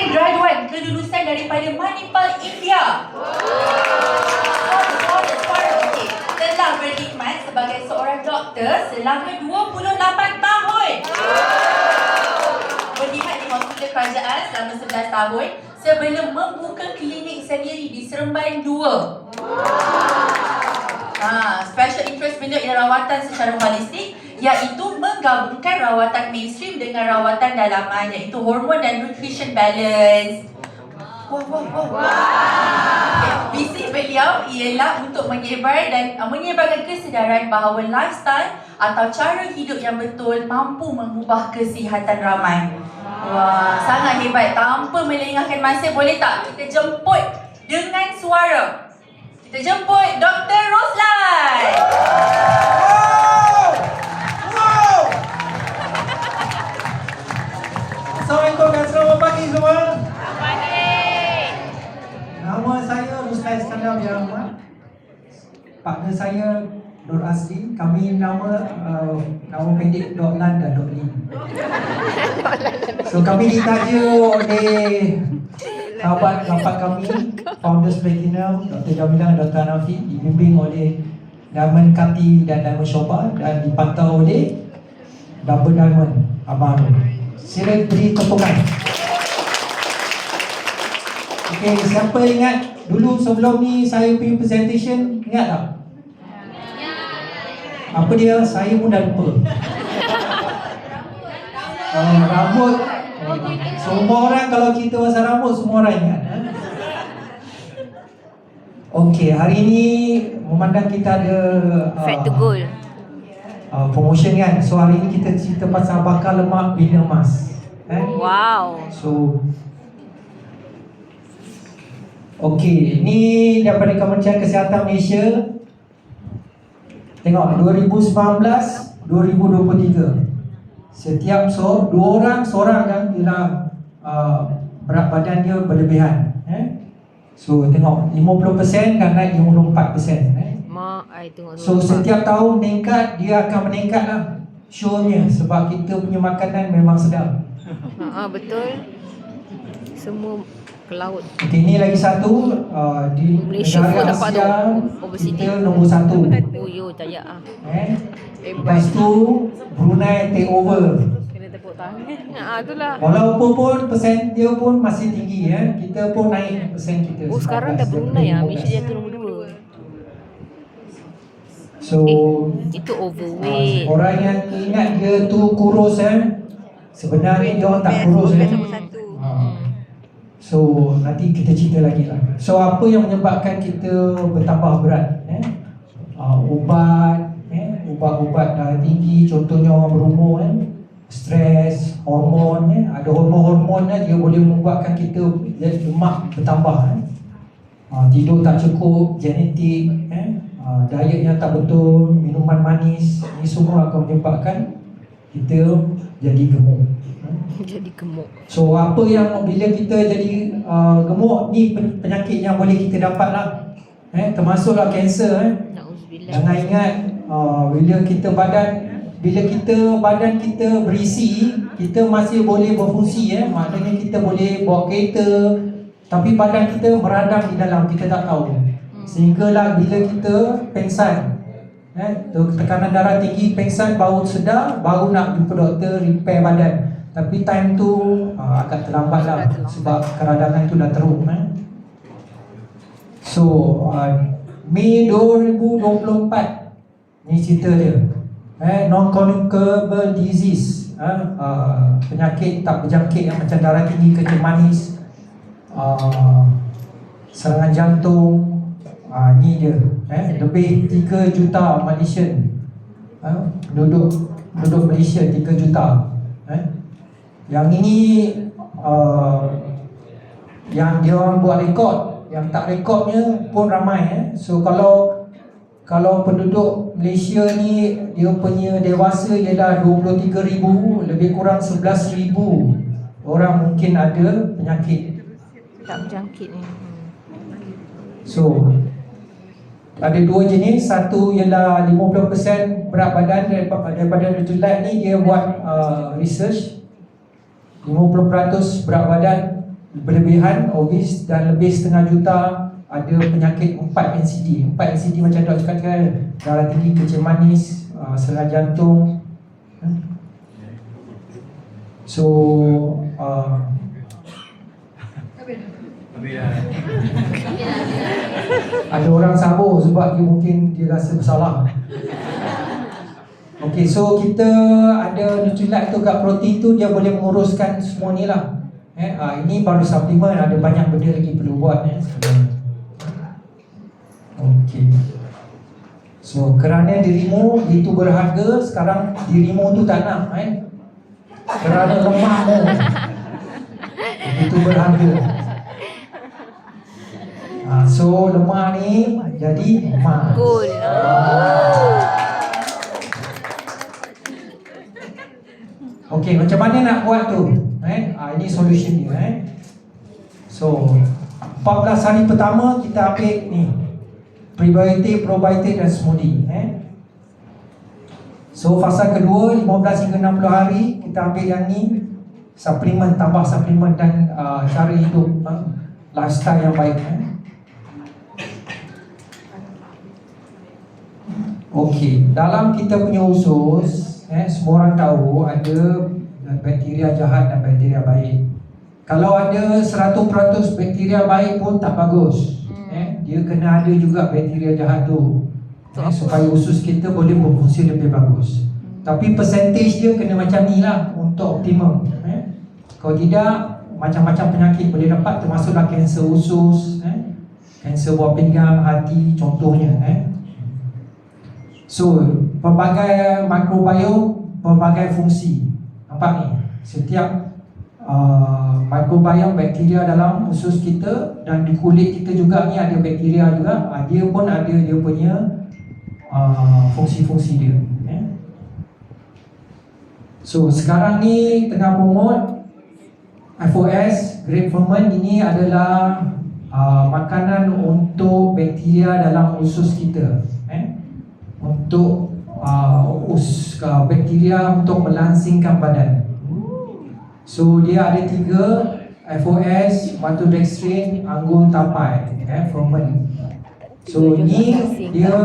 graduan kelulusan daripada Manipal, India. Okay. Telah berkhidmat sebagai seorang doktor selama 28 tahun. Berkhidmat di hospital kerajaan selama 11 tahun sebelum membuka klinik sendiri di Seremban 2. Special interest beliau ialah rawatan secara holistik, iaitu menggabungkan rawatan mainstream dengan rawatan dalaman, iaitu hormon dan nutrition balance. Okay. Visi beliau ialah untuk menyebarkan kesedaran bahawa lifestyle atau cara hidup yang betul mampu mengubah kesihatan ramai. Wah, sangat hebat. Tanpa melengahkan masa, boleh tak kita jemput dengan suara? Kita jemput Dr. Roslan. Assalamualaikum dan selamat pagi semua. Selamat pagi. Nama saya Ruslan Iskandar Biarahmat. Partner saya Nur Asli. Kami nama pendek Dok Lan dan Dok Lin. So kami ditaja oleh sahabat rapat kami, Founders Platinum, Dr. Jamilah dan Dr. Hanafi, dibimbing oleh Diamond Kati dan Diamond Shoba dan dipantau oleh Double Diamond Abang Nur. Sila beri tepukan. Okey, siapa ingat dulu sebelum ni saya punya presentation, ingat tak? Apa dia? Saya pun dah lupa. Rambut. Semua orang kalau kita pasal rambut, semua orang ingat. Okey, hari ni memandang kita ada Fat to goal. promotion kan. So hari ni kita cerita pasal bakar lemak bina emas. Wow. So okey, ni daripada Kementerian Kesihatan Malaysia. Tengok 2019 2023. Setiap dua orang seorang kan ialah berat badan dia berlebihan. So tengok 50% kan naik 54%. Mak, I tengok So setiap tahun meningkat, dia akan meningkat lah sure-nya, sebab kita punya makanan memang sedap. betul. Semua ke laut. Okay, ni lagi satu di Malaysia pun negara dapat Asia tu, obesity. kita nombor 1. Oh yo, jaya ah. Lepas tu Brunei take over. Kena tepuk tangan. Itulah. Walaupun pun persen dia pun masih tinggi kita pun naik persen kita. Oh, sekarang dah 19 Brunei daripada Malaysia 15. jatuh nombor 2. So Itu overweight. orang yang ingat dia tu kurus sebenarnya dia orang tak kurus So nanti kita cerita lagi lah. So apa yang menyebabkan kita bertambah berat? Ubat-ubat darah tinggi, contohnya orang berumur stres, hormon ada hormon dia boleh membuatkan kita lemak bertambah. Tidur tak cukup, genetik, diet yang tak betul, minuman manis, ini semua akan menyebabkan kita jadi gemuk. Jadi gemuk. So apa yang bila kita jadi gemuk ni penyakit yang boleh kita dapat lah. Termasuklah kanser. Nauzubillah. Jangan ingat bila badan kita berisi, kita masih boleh berfungsi maknanya kita boleh bawa kereta, tapi badan kita meradang di dalam, kita tak tahu. Sehinggalah bila kita pengsan, tekanan darah tinggi, pengsan, baru sedar, baru nak jumpa doktor repair badan. Tapi time tu agak terlambat lah, sebab keradangan tu dah teruk. So Mei 2024 ni cerita dia. Non-communicable disease, penyakit tak berjangkit yang macam darah tinggi, kencing manis, serangan jantung. Ni dia, lebih 3 juta Malaysian, penduduk Malaysia 3 juta. Yang ini yang dia orang buat rekod, yang tak rekodnya pun ramai. So kalau penduduk Malaysia ni dia punya dewasa ialah 23,000, lebih kurang 11,000 orang mungkin ada penyakit Tak berjangkit ni. So ada 2 jenis. Satu ialah 50% berat badan daripada Julat ni dia buat research. 50% berat badan berlebihan, obes dan lebih setengah juta ada penyakit 4 NCD. 4 NCD macam dok cakap kan, darah tinggi, kencing manis, serangan jantung. So ada orang sabur sebab dia mungkin dia rasa bersalah. Okey, so kita ada Nutrilite tu kat protein tu, dia boleh menguruskan semua ni lah. Ini baru suplemen, ada banyak benda lagi perlu buat. Okey. So kerana dirimu itu berharga, sekarang dirimu tu tak nak kerana lemahmu itu berharga. So lemah ni jadi emas. Cool. Okey, macam mana nak buat tu? Ini solution dia. So 14 hari pertama kita ambil ni prebiotik, probiotik dan smoothie. So fasa kedua 15 hingga 60 hari kita ambil yang ni, suplemen, tambah suplemen dan cara hidup, lifestyle yang baik. Okey, dalam kita punya usus, semua orang tahu ada bakteria jahat dan bakteria baik. Kalau ada 100% bakteria baik pun tak bagus. Dia kena ada juga bakteria jahat tu, supaya usus kita boleh berfungsi lebih bagus. Tapi percentage dia kena macam ni lah untuk optimum. Kalau tidak, macam-macam penyakit boleh dapat, termasuklah kanser usus, kanser buah pinggang, hati contohnya. So pelbagai microbiome, pelbagai fungsi. Nampak ni, setiap microbiome, bakteria dalam usus kita dan di kulit kita juga ni ada bakteria juga. Dia pun ada dia punya fungsi-fungsi dia. So sekarang ni tengah promote FOS, Great Ferment. Ini adalah makanan untuk bakteria dalam usus kita, untuk bakteria untuk melangsingkan badan. So dia ada 3, FOS, maltodextrin, anggur tapai, ferment. So ni dia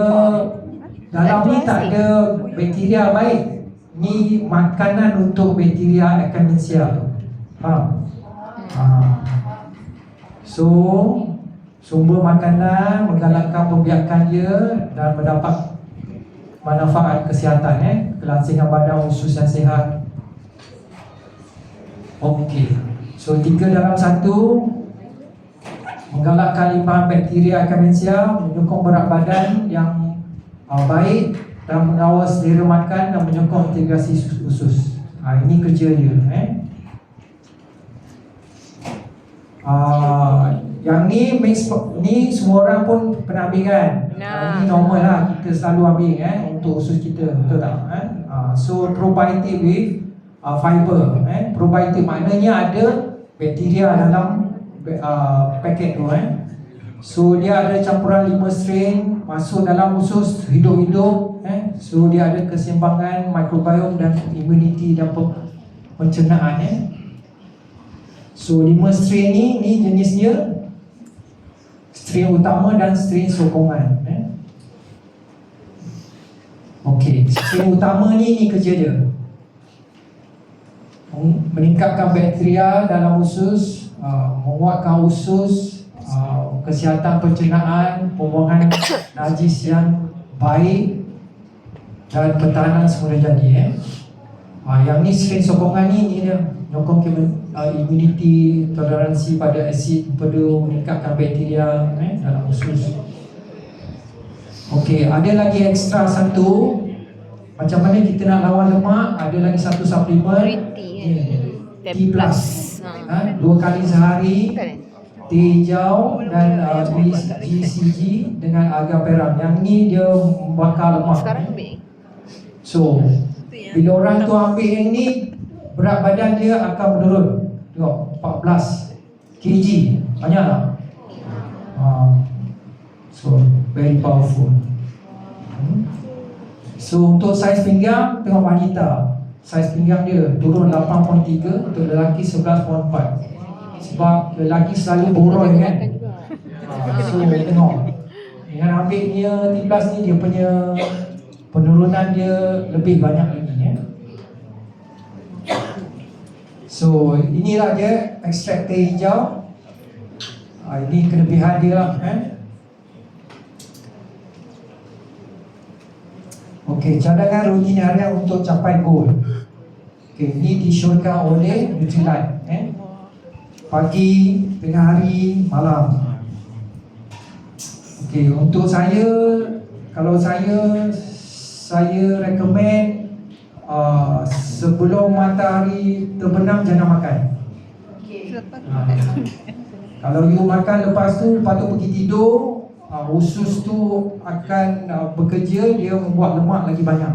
dalam ni tak ada bakteria baik. Ni makanan untuk bakteria Akkermansia. So sumber makanan menggalakkan pembiakan dia dan mendapat manfaat kesihatan, kelangsingan badan, usus yang sihat. Okey. So 3 dalam 1, menggalakkan limpahan bakteria Akkermansia, menyokong berat badan yang baik dan mengawal selera makan dan menyokong integrasi usus. Ini kerja dia. Yang ni semua orang pun pernah ambil kan? Ini normal lah, kita selalu ambil untuk usus kita, betul tak? So probiotic with fiber. Probiotic maknanya ada bakteria dalam paket tu. So dia ada campuran 5 strain masuk dalam usus, hidup-hidup. So dia ada keseimbangan microbiome dan immunity dan pencernaan. So 5 strain ni jenis dia, strain utama dan strain sokongan. Okey, strain utama ni kerja dia meningkatkan bakteria dalam usus, menguatkan usus, kesihatan pencernaan, pembuangan najis yang baik dan pertahanan semula jadi. Yang ni strain sokongan ni dia nyokong immunity, toleransi pada asid empedu, meningkatkan bakteria dalam usus. Okey, ada lagi ekstra satu, macam mana kita nak lawan lemak, ada lagi satu suplemen T+, 2 kali sehari, teh hijau dan GCG dengan agar peram. Yang ni dia membakar lemak. So bila orang tu ambil yang ni, berat badan dia akan menurun. Tengok, 14 kg, banyak tak? So very powerful. So untuk saiz pinggang, tengok wanita, saiz pinggang dia turun 8.3, untuk lelaki 11.4. Sebab lelaki selalu boroi kan. So tengok, dengan ambil dia T+ ni, dia punya penurunan dia lebih banyak lagi ya. So inilah dia ekstrak teh hijau. Ini kelebihan dia lah Okey, cadangan rutin harian untuk capai goal. Okey, ini disyorkan oleh Nutrilite pagi, tengah hari, malam. Okey, untuk saya, kalau saya recommend sebelum matahari terbenam jangan makan. Kalau you makan lepas tu pergi tidur, usus tu akan bekerja, dia membuat lemak lagi banyak.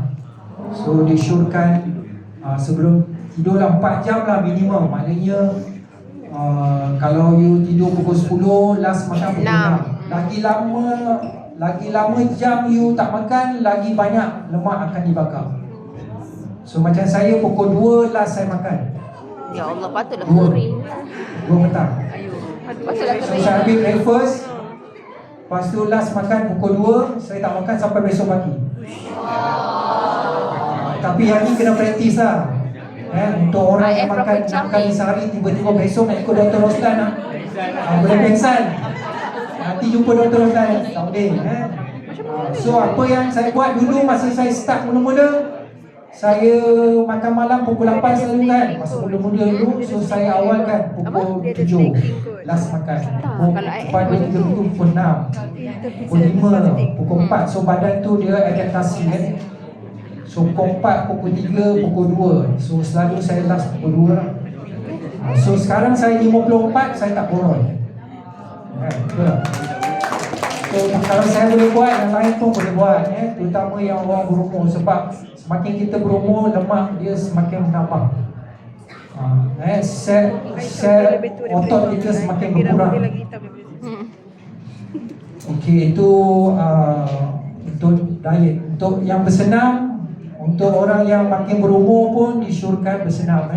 So disyorkan sebelum tidur lah 4 jam lah minimum. Maknanya kalau you tidur pukul 10, last makan pukul 6. Lagi lama jam you tak makan, lagi banyak lemak akan dibakar. So macam saya pukul 2 last saya makan. Ya Allah, patutlah kering. 2 petang. Patutlah So kering. saya ambil breakfast, lepas tu last makan pukul 2, saya tak makan sampai besok pagi. Tapi yang ni kena praktis lah. Untuk orang yang makan 6 kali sehari, tiba-tiba besok nak ikut Dr. Roslan lah. Boleh pengsan. Nanti jumpa Dr. Roslan. Tak boleh. So apa yang saya buat dulu masa saya start mula-mula, saya makan malam pukul 8 selalu kan. Masa mula-mula dulu, so saya awalkan pukul 7 last makan. Lepas 2-3 minggu pukul 6, pukul 5, pukul 4. So badan tu dia adaptasi kan. So pukul 4, pukul 3, pukul 2. So selalu saya last pukul 2 lah. So sekarang saya 54, saya tak boroi. Betul tak? So kalau saya boleh buat, yang lain pun boleh buat terutama yang orang berumur. Sebab semakin kita berumur, lemak dia semakin menambah. Sel otot kita semakin berkurang. Okey, itu untuk diet. Untuk yang bersenam, untuk orang yang makin berumur pun disyorkan bersenam.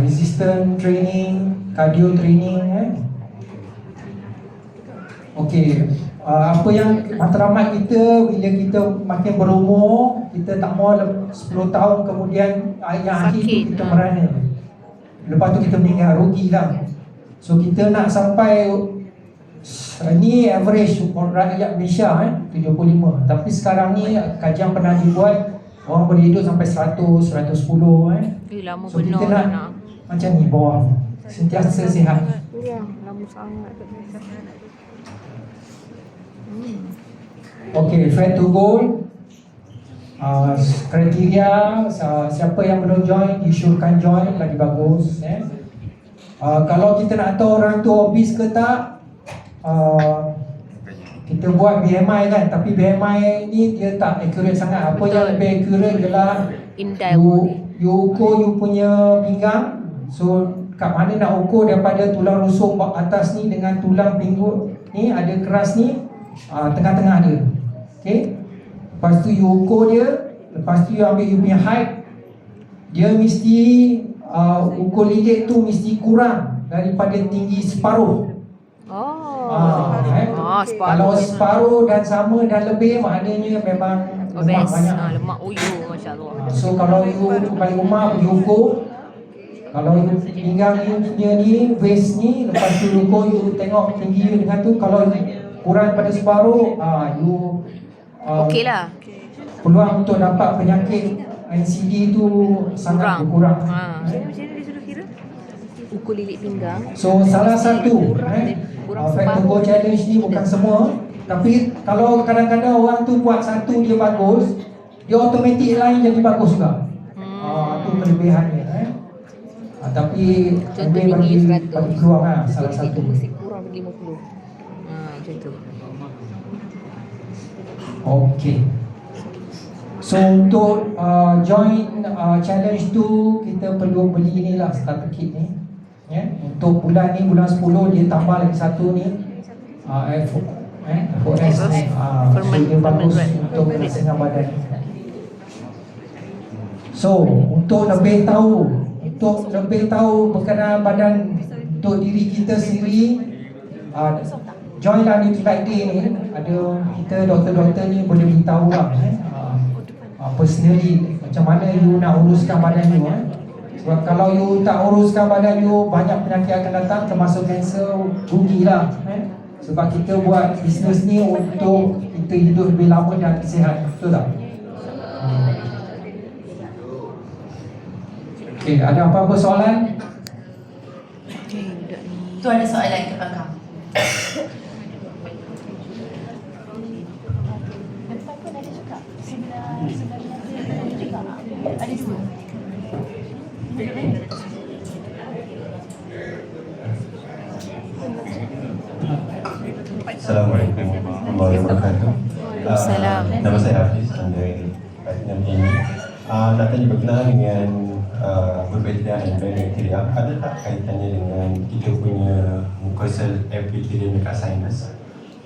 Resistance training, cardio training. Okey, apa yang matlamat kita bila kita makin berumur, kita tak mau 10 tahun kemudian yang akhir tu kita merana. Lepas tu kita meninggal, rugi lah. So kita nak sampai ni average rakyat Malaysia 75. Tapi sekarang ni kajian pernah dibuat, orang boleh hidup sampai 100, 110 Lama So benar kita nak nak. macam ni bawah, sentiasa sihat. Ya, lama sangat. Okey, fair to goal. Kriteria siapa yang belum join, disyorkan join, lagi bagus. Kalau kita nak tahu orang tu obese ke tak, kita buat BMI kan, tapi BMI ni dia tak accurate sangat. Apa yang lebih accurate adalah you ukur you punya pinggang. So kat mana nak ukur daripada tulang rusuk atas ni dengan tulang pinggul ni ada keras ni, tengah-tengah dia. Okay. Lepas tu you ukur dia, lepas tu you ambil you punya height. Dia mesti ukur lilit tu mesti kurang daripada tinggi separuh. Kalau separuh dan sama dan lebih, maknanya memang lemak banyak. Lemak uyu, masya-Allah. So kalau you balik rumah pergi ukur, kalau you pinggang you punya ni, waist ni, lepas tu you ukur, you tengok tinggi you dengan tu, kalau kurang pada separuh, you Okey lah. peluang untuk dapat penyakit NCD tu sangat berkurang. Macam mana dia suruh kira? Ukur lilit pinggang. So salah satu Fact to Go Challenge ni bukan semua, tapi kalau kadang-kadang orang tu buat satu dia bagus, dia automatik lain jadi bagus juga. Itu kelebihannya. Tapi Contoh bagi 100. peluang lah, salah Itu satu. mesti kurang dari 50. Macam tu. Okey. So untuk join challenge tu, kita perlu beli ni lah, starter kit ni. Untuk bulan ni, bulan 10 dia tambah lagi satu ni, FOS ni. So dia bagus untuk kesenangan badan. So untuk lebih tahu untuk lebih tahu berkenaan badan untuk diri kita sendiri, joinlah Nutrilite Day ni. Ada kita doktor-doktor ni boleh beritahu lah personally macam mana you nak uruskan badan you. Sebab kalau you tak uruskan badan you, banyak penyakit akan datang termasuk kanser, rugilah. Sebab kita buat bisnes ni untuk kita hidup lebih lama dan sihat, betul tak? Okay, ada apa-apa soalan? Tu ada soalan ke belakang. Ada dua. Assalamualaikum warahmatullahi wabarakatuh. Waalaikumsalam. Nama saya Hafiz dari Platinum ini. Nak tanya berkenaan dengan berbakteria dan bakteria, ada tak kaitannya dengan kita punya mucosal epithelial dekat sinus?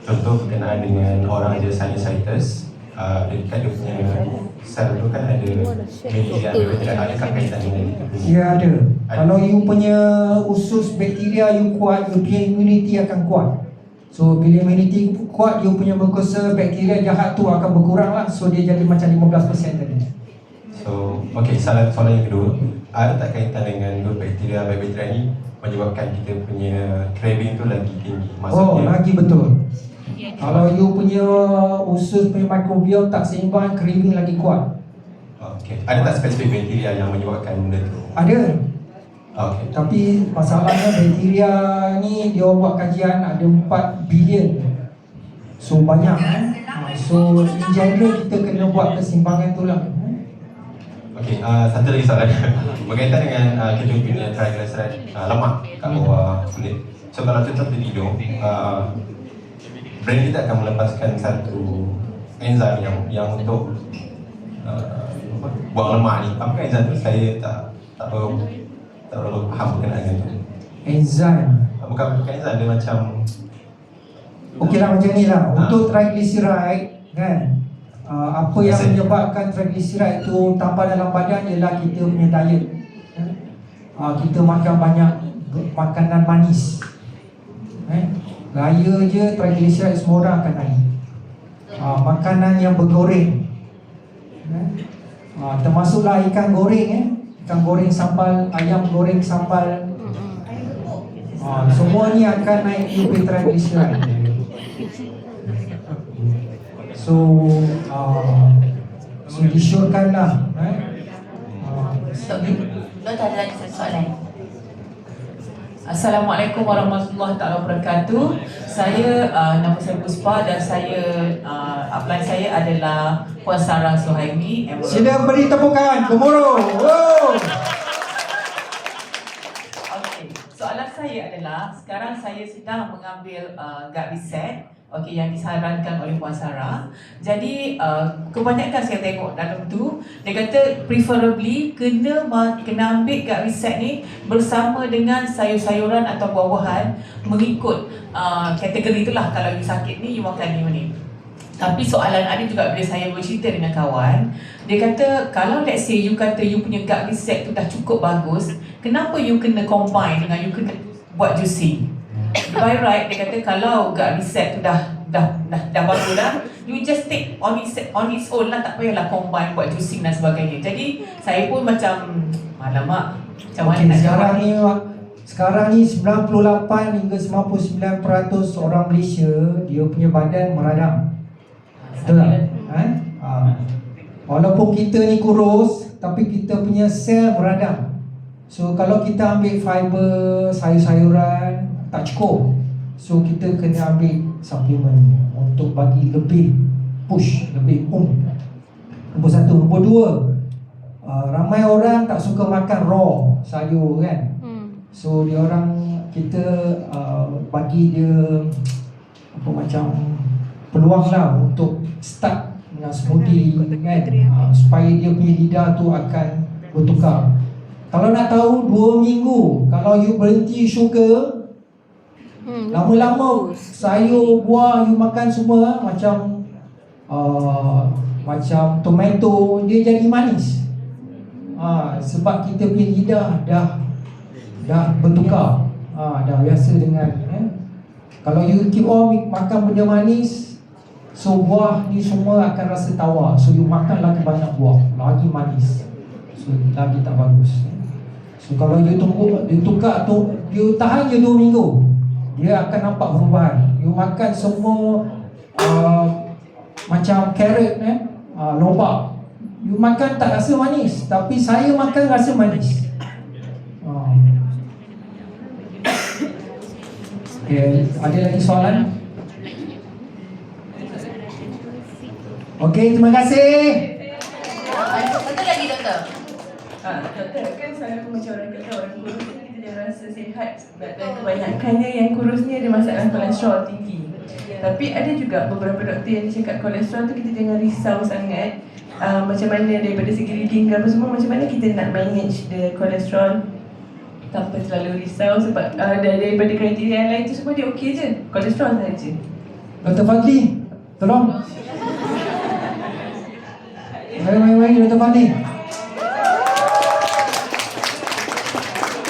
Contoh berkenaan dengan orang ada sinusitis, dekat dia punya sel tu kan ada bakteria dan bakteria, adakah kaitan dengan itu? Ya, ada. Kalau you punya usus bakteria you kuat, you punya immunity akan kuat. So bila immunity kuat, you punya mucosal bakteria jahat tu akan berkurang lah. So dia jadi macam 15% tadi. So, soalan yang kedua, ada tak kaitan dengan bakteria ni menyebabkan kita punya craving tu lagi tinggi? Lagi betul. Kalau you punya usus punya microbiome tak seimbang, craving lagi kuat. Ada tak spesifik bakteria yang menyebabkan benda tu? Ada. Tapi masalahnya bakteria ni dia buat kajian ada 4 bilion. So banyak So in general kita kena buat keseimbangan tu lah. Satu lagi soalan berkaitan dengan kita punya triglyceride, lemak kat bawah kulit. So kalau kita tertidur, brain kita akan melepaskan satu enzim yang untuk buang lemak ni. Apa enzim tu? Saya tak berapa faham berkenaan dengan tu. Enzim. Bukan enzim, dia macam Okeylah macam ni lah. Untuk triglyceride kan, apa yang menyebabkan triglyceride itu tambah dalam badan ialah kita punya diet. Kita makan banyak makanan manis. Raya je triglyceride semua orang akan naik. Makanan yang bergoreng, termasuklah ikan goreng, ikan goreng sambal, ayam goreng sambal, semua ni akan naik lebih triglyceride. So disyorkanlah. Doktor ada lagi satu soalan. Assalamualaikum warahmatullahi wabarakatuh. Saya nama saya Puspa dan saya upline saya adalah Puan Sarah Suhaimi. Sila beri tepukan gemuruh. Okey, soalan saya adalah sekarang saya sedang mengambil gut reset. Okey, yang disarankan oleh Puan Sarah. Jadi kebanyakan saya tengok dalam tu dia kata preferably kena ambil gut reset ni bersama dengan sayur-sayuran atau buah-buahan mengikut kategori itulah. Kalau you sakit ni you makan ni. Tapi soalan ada juga bila saya bercerita dengan kawan, dia kata kalau let's say you kata you punya gut reset tu dah cukup bagus, kenapa you kena combine dengan you kena buat juicing? By right, dia kata kalau gut reset tu dah bagus dah, you just take on its own lah, tak payahlah combine buat juicing dan sebagainya. Jadi saya pun macam alamak, macam mana nak jawab ni? Sekarang ni 98 hingga 99% orang Malaysia dia punya badan meradang. Betul tak? Walaupun kita ni kurus, tapi kita punya sel meradang. So kalau kita ambil fiber, sayur-sayuran tak cukup. So kita kena ambil suplemen untuk bagi lebih push, lebih Nombor satu. Nombor dua, ramai orang tak suka makan raw sayur kan. So dia orang kita bagi dia macam peluang lah untuk start dengan smoothie kan, supaya dia punya lidah tu akan bertukar. Kalau nak tahu 2 minggu kalau you berhenti sugar, lama-lama sayur, buah you makan semua macam tomato dia jadi manis. Sebab kita punya lidah dah bertukar. Dah biasa dengan kalau you keep on makan benda manis, so buah ni semua akan rasa tawar. So you makan lagi banyak buah, lagi manis, so lagi tak bagus. So kalau you tunggu, you tukar tu, you tahan je 2 minggu, dia akan nampak perubahan. You makan semua macam carrot lobak, you makan tak rasa manis, tapi saya makan rasa manis. Okay, ada lagi soalan? Okey, terima kasih. Betul lagi doktor? Doktor, kan selalu macam orang kata orang kurus ni kita dah rasa sihat dan kebanyakannya yang kurus ni ada masalah kolesterol tinggi. Tapi ada juga beberapa doktor yang cakap kolesterol tu kita jangan risau sangat. Macam mana daripada segi reading ke apa semua, macam mana kita nak manage the kolesterol tanpa terlalu risau sebab daripada kriteria yang lain tu semua dia okey je, kolesterol sahaja. Dr. Fadli, tolong. Mari Dr. Fadli.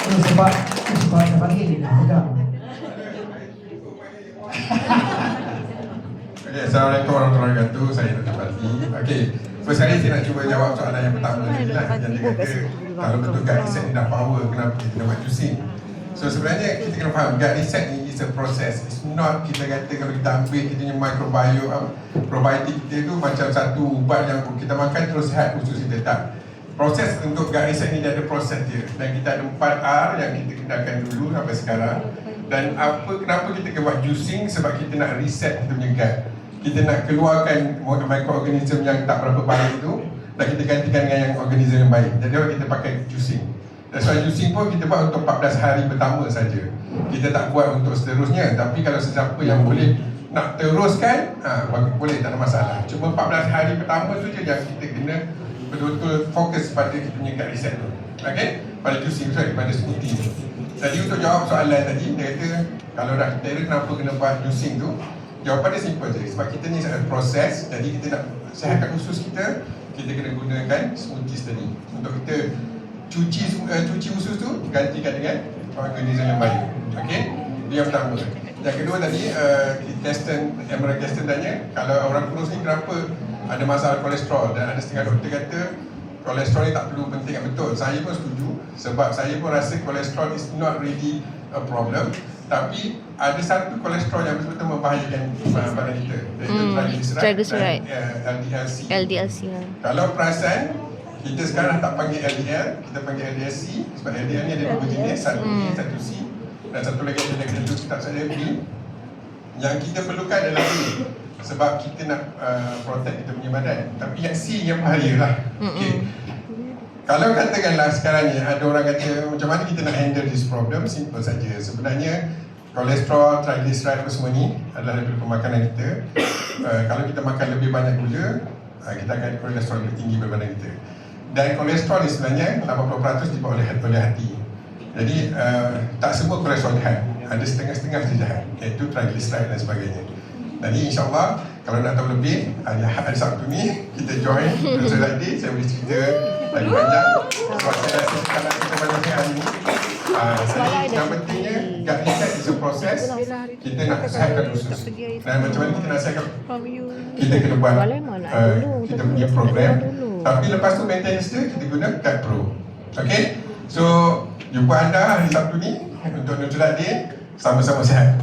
Sebab Dr. Fadli dia dah pegang. Okay, Assalamualaikum warahmatullahi wabarakatuh. Saya Dr. Fadli. Okay, first kali saya nak cuba jawab soalan yang pertama tadi lah. Yang dia kata, kalau betul gut reset ni dah power, kenapa kita nak buat juicing? So sebenarnya kita kena faham, gut reset ni is a process. It's not kita kata kalau kita ambil kita punya microbiome, probiotik kita tu macam satu ubat yang kita makan terus sihat khusus kita, tak. Proses untuk gut reset ni dia ada proses dia. Dan kita ada 4R yang kita kenakan dulu sampai sekarang. Dan kenapa kita kena buat juicing? Sebab kita nak reset kita punya gut. Kita nak keluarkan mikroorganism yang tak berapa baik tu dan kita gantikan dengan yang organism yang baik. Jadi kita pakai juicing. That's why juicing pun kita buat untuk 14 hari pertama saja. Kita tak buat untuk seterusnya. Tapi kalau sesiapa yang boleh nak teruskan, boleh, tak ada masalah. Cuma 14 hari pertama tu je yang kita kena betul-betul fokus pada kita punya gut reset tu. Okay? Pada juicing, pada smoothie tu. Jadi untuk jawab soalan tadi, dia kata kalau dah kira kenapa kena buat juicing tu, jawapan dia simple je. Sebab kita ni ada proses, jadi kita nak sihatkan usus kita, kita kena gunakan smoothies tadi. Untuk kita cuci usus tu, gantikan dengan organism yang baik. Okey? Itu yang pertama. Yang kedua tadi, Emerald Gaston tanya, kalau orang kurus ni kenapa ada masalah kolesterol? Dan ada setengah doktor kata, kolesterol ni tak perlu penting. Betul, saya pun setuju. Sebab saya pun rasa kolesterol is not really a problem. Tapi ada satu kolesterol yang betul-betul membahayakan badan kita, iaitu triglyceride dan LDLC. Kalau perasan, kita sekarang tak panggil LDL, kita panggil LDLC. Sebab LDL ni ada 2 jenis, satu A, satu C, dan satu lagi ada kedua kitab saya B. Yang kita perlukan adalah A, sebab kita nak protect kita punya badan. Tapi yang C yang bahaya lah. Okay. Kalau katakanlah sekarang ni ada orang kata macam mana kita nak handle this problem, simple saja. Sebenarnya kolesterol, triglyceride apa semua ni adalah daripada pemakanan kita. Kalau kita makan lebih banyak gula, kita akan kolesterol lebih tinggi pada badan kita. Dan kolesterol ni sebenarnya 80% dibawa oleh hati. Jadi tak semua kolesterol jahat, ada setengah-setengah saja jahat, iaitu triglyceride dan sebagainya. Jadi insyaAllah kalau nak tahu lebih, hari Sabtu ni kita join Social Day, saya boleh cerita lagi banyak. Sebab saya rasa kalau kita banyak hari ni, yang pentingnya gut reset is a process. Kita nak sihatkan usus. Dan macam mana kita nak sihatkan, kita kena buat kita punya program. Tapi lepas tu maintenance dia, kita guna Gut Pro. Okay? So jumpa anda hari Sabtu ni untuk Nutrilite Day. Sama-sama sihat.